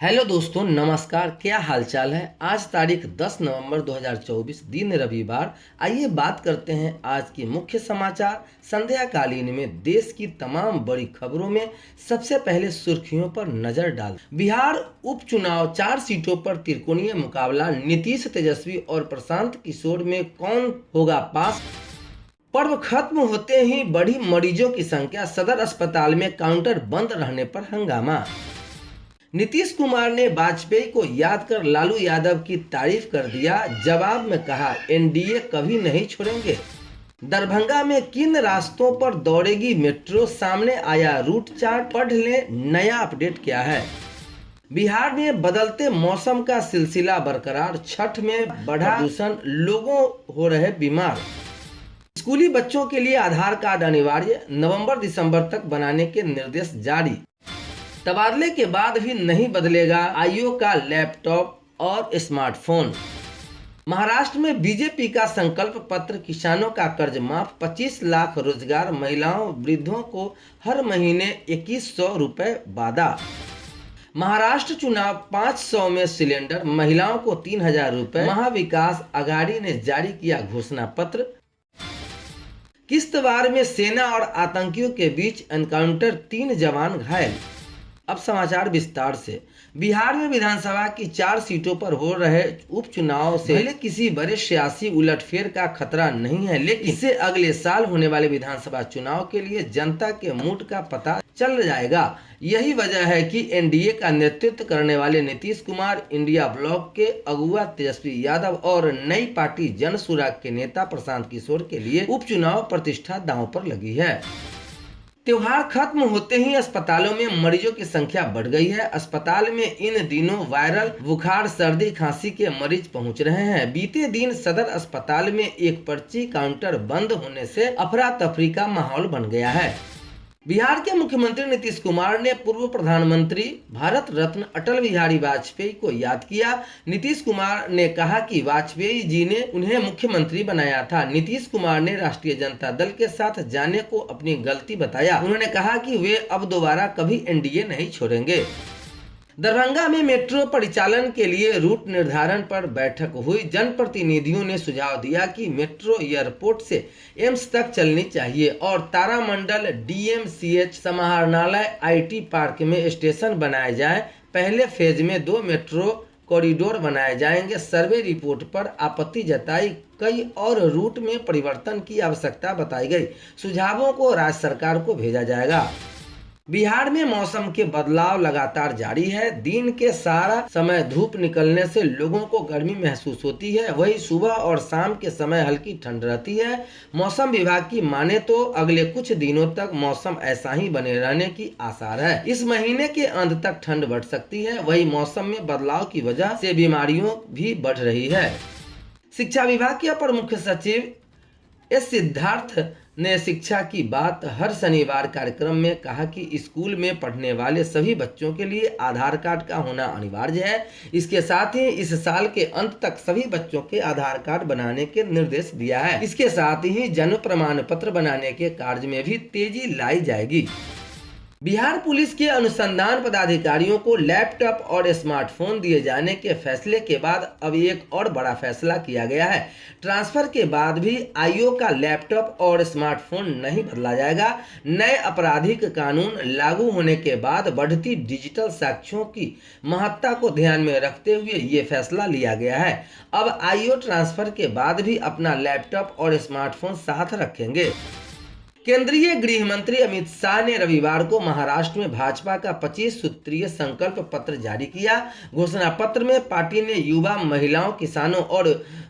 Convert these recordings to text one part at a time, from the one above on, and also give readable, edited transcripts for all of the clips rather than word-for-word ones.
Hello दोस्तों, नमस्कार। क्या हालचाल है। आज तारीख 10 नवंबर 2024, दिन रविवार। आइए बात करते हैं आज की मुख्य समाचार संध्याकालीन में देश की तमाम बड़ी खबरों में। सबसे पहले सुर्खियों पर नजर डाल। बिहार उपचुनाव, 4 सीटों पर त्रिकोणीय मुकाबला। नीतीश, तेजस्वी और प्रशांत किशोर में कौन होगा पास। पर्व खत्म होते ही बढ़ी मरीजों की संख्या। सदर अस्पताल में काउंटर बंद रहने पर हंगामा। नीतीश कुमार ने वाजपेयी को याद कर लालू यादव की तारीफ कर दिया। जवाब में कहा, एनडीए कभी नहीं छोड़ेंगे। दरभंगा में किन रास्तों पर दौड़ेगी मेट्रो, सामने आया रूट चार्ट। पढ़ लें नया अपडेट क्या है। बिहार में बदलते मौसम का सिलसिला बरकरार। छठ में बढ़ा प्रदूषण, लोगों हो रहे बीमार। स्कूली बच्चों के लिए आधार कार्ड अनिवार्य, नवंबर दिसंबर तक बनाने के निर्देश जारी। तबादले के बाद भी नहीं बदलेगा आईओ का लैपटॉप और स्मार्टफोन। महाराष्ट्र में बीजेपी का संकल्प पत्र। किसानों का कर्ज माफ, 25 लाख रोजगार। महिलाओं वृद्धों को हर महीने 2100 रुपए वादा। महाराष्ट्र चुनाव, 500 में सिलेंडर, महिलाओं को 3000 रुपए। महाविकास आघाड़ी ने जारी किया घोषणा पत्र। किश्तवाड़ में सेना और आतंकियों के बीच एनकाउंटर, 3 जवान घायल। अब समाचार विस्तार से। बिहार में विधानसभा की 4 सीटों पर हो रहे उपचुनाव से पहले किसी बड़े सियासी उलटफेर का खतरा नहीं है, लेकिन इससे अगले साल होने वाले विधानसभा चुनाव के लिए जनता के मूड का पता चल जाएगा। यही वजह है कि एनडीए का नेतृत्व करने वाले नीतीश कुमार, इंडिया ब्लॉक के अगुआ तेजस्वी यादव और नई पार्टी जन सुराग के नेता प्रशांत किशोर के लिए उपचुनाव प्रतिष्ठा दांव पर लगी है। त्योहार खत्म होते ही अस्पतालों में मरीजों की संख्या बढ़ गई है। अस्पताल में इन दिनों वायरल बुखार, सर्दी, खांसी के मरीज पहुंच रहे हैं। बीते दिन सदर अस्पताल में एक पर्ची काउंटर बंद होने से अफरा तफरी का माहौल बन गया है। बिहार के मुख्यमंत्री नीतीश कुमार ने पूर्व प्रधानमंत्री भारत रत्न अटल बिहारी वाजपेयी को याद किया। नीतीश कुमार ने कहा कि वाजपेयी जी ने उन्हें मुख्यमंत्री बनाया था। नीतीश कुमार ने राष्ट्रीय जनता दल के साथ जाने को अपनी गलती बताया। उन्होंने कहा कि वे अब दोबारा कभी एनडीए नहीं छोड़ेंगे। दरभंगा में मेट्रो परिचालन के लिए रूट निर्धारण पर बैठक हुई। जनप्रतिनिधियों ने सुझाव दिया कि मेट्रो एयरपोर्ट से एम्स तक चलनी चाहिए और तारामंडल, डीएमसीएच, समाहरणालय, आईटी पार्क में स्टेशन बनाए जाएं। पहले फेज में 2 मेट्रो कॉरिडोर बनाए जाएंगे। सर्वे रिपोर्ट पर आपत्ति जताई। कई और रूट में परिवर्तन की आवश्यकता बताई गई। सुझावों को राज्य सरकार को भेजा जाएगा। बिहार में मौसम के बदलाव लगातार जारी है। दिन के सारा समय धूप निकलने से लोगों को गर्मी महसूस होती है, वहीं सुबह और शाम के समय हल्की ठंड रहती है। मौसम विभाग की माने तो अगले कुछ दिनों तक मौसम ऐसा ही बने रहने की आसार है। इस महीने के अंत तक ठंड बढ़ सकती है। वहीं मौसम में बदलाव की वजह से बीमारियों भी बढ़ रही है। शिक्षा विभाग के अपर मुख्य सचिव एस सिद्धार्थ ने शिक्षा की बात हर शनिवार कार्यक्रम में कहा कि स्कूल में पढ़ने वाले सभी बच्चों के लिए आधार कार्ड का होना अनिवार्य है। इसके साथ ही इस साल के अंत तक सभी बच्चों के आधार कार्ड बनाने के निर्देश दिया है। इसके साथ ही जन्म प्रमाण पत्र बनाने के कार्य में भी तेजी लाई जाएगी। बिहार पुलिस के अनुसंधान पदाधिकारियों को लैपटॉप और स्मार्टफोन दिए जाने के फैसले के बाद अब एक और बड़ा फैसला किया गया है। ट्रांसफर के बाद भी आईओ का लैपटॉप और स्मार्टफोन नहीं बदला जाएगा। नए आपराधिक कानून लागू होने के बाद बढ़ती डिजिटल साक्ष्यों की महत्ता को ध्यान में रखते हुए ये फैसला लिया गया है। अब आईओ ट्रांसफर के बाद भी अपना लैपटॉप और स्मार्टफोन साथ रखेंगे। केंद्रीय गृह मंत्री अमित शाह ने रविवार को महाराष्ट्र में भाजपा का 25 सूत्रीय संकल्प पत्र जारी किया। घोषणा पत्र में पार्टी ने युवा, महिलाओं, किसानों और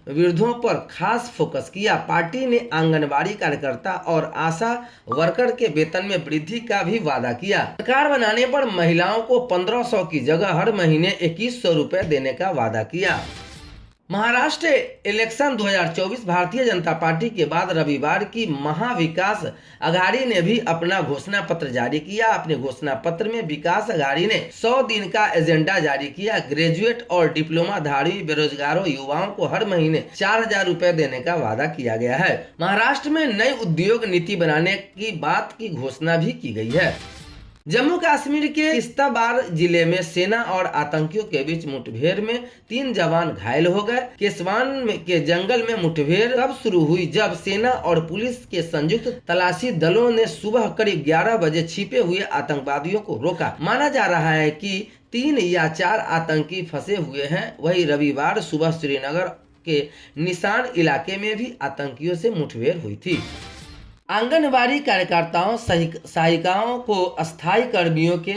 वृद्धों पर खास फोकस किया। पार्टी ने आंगनबाड़ी कार्यकर्ता और आशा वर्कर के वेतन में वृद्धि का भी वादा किया। सरकार बनाने पर महिलाओं को 1500 की जगह हर महीने 2100 रुपए देने का वादा किया। महाराष्ट्र इलेक्शन 2024, भारतीय जनता पार्टी के बाद रविवार की महाविकास आघाड़ी ने भी अपना घोषणा पत्र जारी किया। अपने घोषणा पत्र में विकास आघाड़ी ने 100 दिन का एजेंडा जारी किया। ग्रेजुएट और डिप्लोमाधारी बेरोजगारों युवाओं को हर महीने 4000 रुपए देने का वादा किया गया है। महाराष्ट्र में नई उद्योग नीति बनाने की बात की घोषणा भी की गई है। जम्मू कश्मीर के किश्तवाड़ जिले में सेना और आतंकियों के बीच मुठभेड़ में 3 जवान घायल हो गए। केसवान के जंगल में मुठभेड़ तब शुरू हुई जब सेना और पुलिस के संयुक्त तलाशी दलों ने सुबह करीब 11 बजे छिपे हुए आतंकवादियों को रोका। माना जा रहा है कि 3 या 4 आतंकी फंसे हुए हैं। वही रविवार सुबह श्रीनगर के निशान इलाके में भी आतंकियों से मुठभेड़ हुई थी। आंगनबाड़ी कार्यकर्ताओं सहायिकाओं को अस्थायी कर्मियों के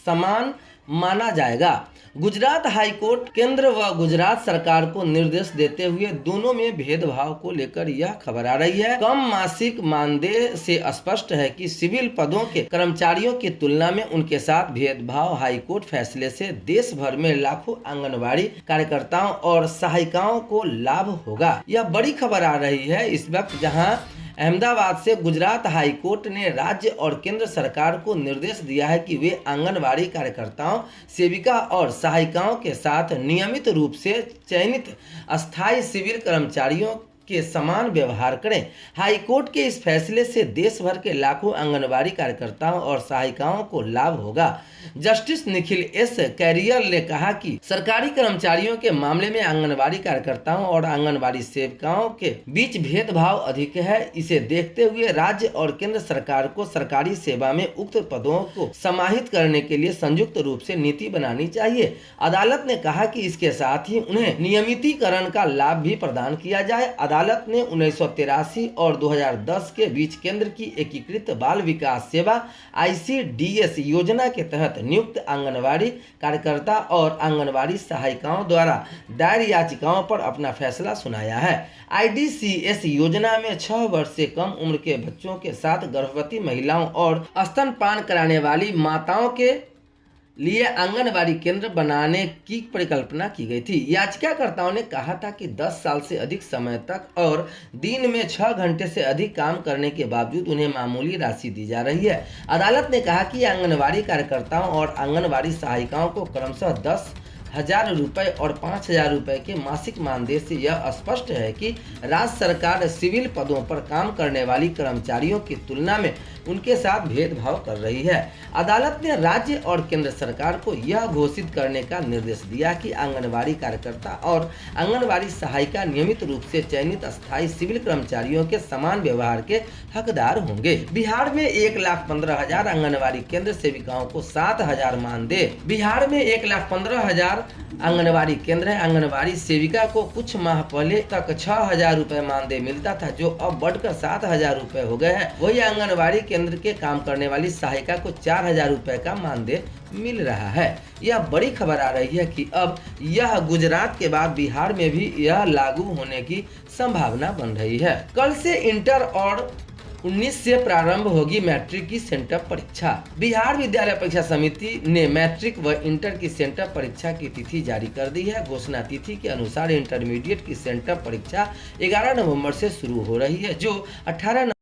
समान माना जाएगा। गुजरात हाईकोर्ट केंद्र व गुजरात सरकार को निर्देश देते हुए दोनों में भेदभाव को लेकर यह खबर आ रही है। कम मासिक मानदेय से स्पष्ट है कि सिविल पदों के कर्मचारियों की तुलना में उनके साथ भेदभाव। हाईकोर्ट फैसले से देश भर में लाखों आंगनबाड़ी कार्यकर्ताओं और सहायिकाओं को लाभ होगा। यह बड़ी खबर आ रही है इस वक्त, जहां अहमदाबाद से गुजरात हाईकोर्ट ने राज्य और केंद्र सरकार को निर्देश दिया है कि वे आंगनबाड़ी कार्यकर्ताओं, सेविका और सहायिकाओं के साथ नियमित रूप से चयनित अस्थायी सिविल कर्मचारियों के समान व्यवहार करें। हाईकोर्ट के इस फैसले से देश भर के लाखों आंगनबाड़ी कार्यकर्ताओं और सहायिकाओं को लाभ होगा। जस्टिस निखिल एस कैरियर ने कहा कि सरकारी कर्मचारियों के मामले में आंगनबाड़ी कार्यकर्ताओं और आंगनबाड़ी सेविकाओं के बीच भेदभाव अधिक है। इसे देखते हुए राज्य और केंद्र सरकार को सरकारी सेवा में उक्त पदों को समाहित करने के लिए संयुक्त रूप से नीति बनानी चाहिए। अदालत ने कहा कि इसके साथ ही उन्हें नियमितीकरण का लाभ भी प्रदान किया जाए। अदालत ने 1983 और 2010 के बीच केंद्र की एकीकृत बाल विकास सेवा ICDS योजना के तहत नियुक्त आंगनबाड़ी कार्यकर्ता और आंगनबाड़ी सहायिकाओं द्वारा दायर याचिकाओं पर अपना फैसला सुनाया है। IDCS योजना में 6 वर्ष से कम उम्र के बच्चों के साथ गर्भवती महिलाओं और स्तनपान कराने वाली माताओं के लिए आंगनबाड़ी केंद्र बनाने की परिकल्पना की गई थी। याचिकाकर्ताओं ने कहा था कि 10 साल से अधिक समय तक और दिन में 6 घंटे से अधिक काम करने के बावजूद उन्हें मामूली राशि दी जा रही है। अदालत ने कहा कि आंगनबाड़ी कार्यकर्ताओं और आंगनबाड़ी सहायिकाओं को क्रमशः 10,000 रुपये और 5,000 रुपये के मासिक मानदेय से यह स्पष्ट है कि राज्य सरकार सिविल पदों पर काम करने वाली कर्मचारियों की तुलना में उनके साथ भेदभाव कर रही है। अदालत ने राज्य और केंद्र सरकार को यह घोषित करने का निर्देश दिया कि आंगनबाड़ी कार्यकर्ता और आंगनबाड़ी सहायिका नियमित रूप से चयनित अस्थायी सिविल कर्मचारियों के समान व्यवहार के हकदार होंगे। बिहार में 1,15,000 आंगनबाड़ी केंद्र सेविकाओं को 7,000 मानदेय। बिहार में 1,15,000 आंगनबाड़ी केंद्र है। आंगनबाड़ी सेविका को कुछ माह पहले तक 6,000 रुपए मानदेय मिलता था, जो अब बढ़कर 7,000 रुपए हो गए हैं। वही आंगनबाड़ी केंद्र के काम करने वाली सहायिका को 4,000 रुपए का मानदेय मिल रहा है। यह बड़ी खबर आ रही है कि अब यह गुजरात के बाद बिहार में भी यह लागू होने की संभावना बन रही है। कल से इंटर और 19 से प्रारंभ होगी मैट्रिक की सेंटर परीक्षा। बिहार विद्यालय परीक्षा समिति ने मैट्रिक व इंटर की सेंटर परीक्षा की तिथि जारी कर दी है। घोषणा तिथि के अनुसार इंटरमीडिएट की सेंटर परीक्षा 11 नवंबर से शुरू हो रही है, जो 18